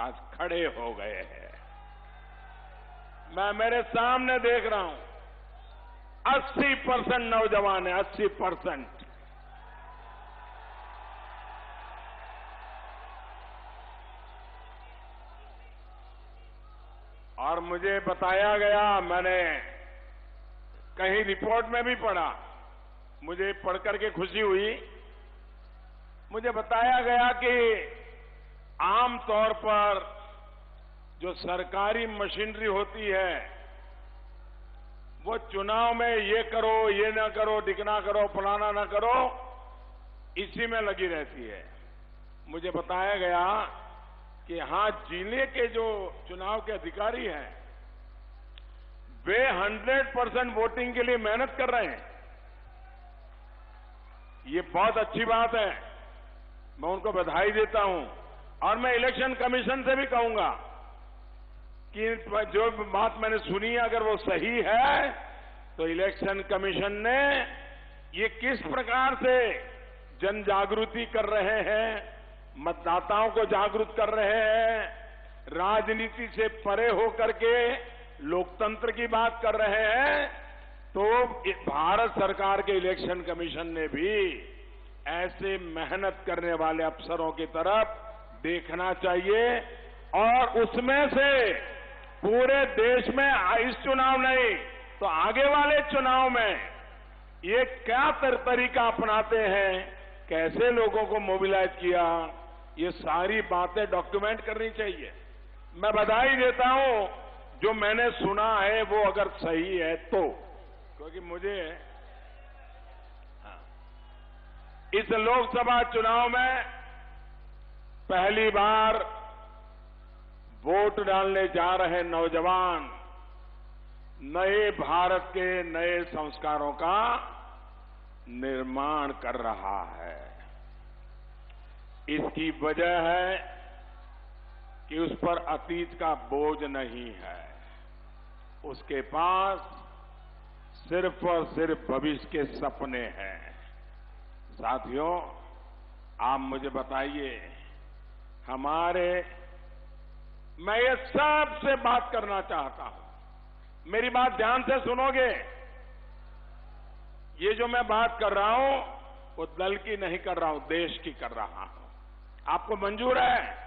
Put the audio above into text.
आज खड़े हो गए हैं। मैं मेरे सामने देख रहा हूं 80% नौजवान है, 80%। और मुझे बताया गया, मैंने कहीं रिपोर्ट में भी पढ़ा, मुझे पढ़कर के खुशी हुई, मुझे बताया गया कि आमतौर पर जो सरकारी मशीनरी होती है वो चुनाव में ये करो, ये ना करो, ढिकना करो, फलाना ना करो, इसी में लगी रहती है। मुझे बताया गया कि हां, जिले के जो चुनाव के अधिकारी हैं वे 100% वोटिंग के लिए मेहनत कर रहे हैं। ये बहुत अच्छी बात है, मैं उनको बधाई देता हूं। और मैं इलेक्शन कमीशन से भी कहूंगा कि जो बात मैंने सुनी है अगर वो सही है तो इलेक्शन कमीशन ने ये किस प्रकार से जन जागृति कर रहे हैं, मतदाताओं को जागरूक कर रहे हैं, राजनीति से परे होकर के लोकतंत्र की बात कर रहे हैं, तो भारत सरकार के इलेक्शन कमीशन ने भी ऐसे मेहनत करने वाले अफसरों की तरफ देखना चाहिए। और उसमें से पूरे देश में इस चुनाव नहीं तो आगे वाले चुनाव में ये क्या तरीका अपनाते हैं, कैसे लोगों को मोबिलाइज किया, ये सारी बातें डॉक्यूमेंट करनी चाहिए। मैं बधाई देता हूं जो मैंने सुना है वो अगर सही है तो, क्योंकि मुझे इस लोकसभा चुनाव में पहली बार वोट डालने जा रहे नौजवान नए भारत के नए संस्कारों का निर्माण कर रहा है। इसकी वजह है कि उस पर अतीत का बोझ नहीं है, उसके पास सिर्फ और सिर्फ भविष्य के सपने हैं। साथियों, आप मुझे बताइए, मैं ये सबसे बात करना चाहता हूं, मेरी बात ध्यान से सुनोगे। ये जो मैं बात कर रहा हूं वो दल की नहीं कर रहा हूं, देश की कर रहा हूं। आपको मंजूर है?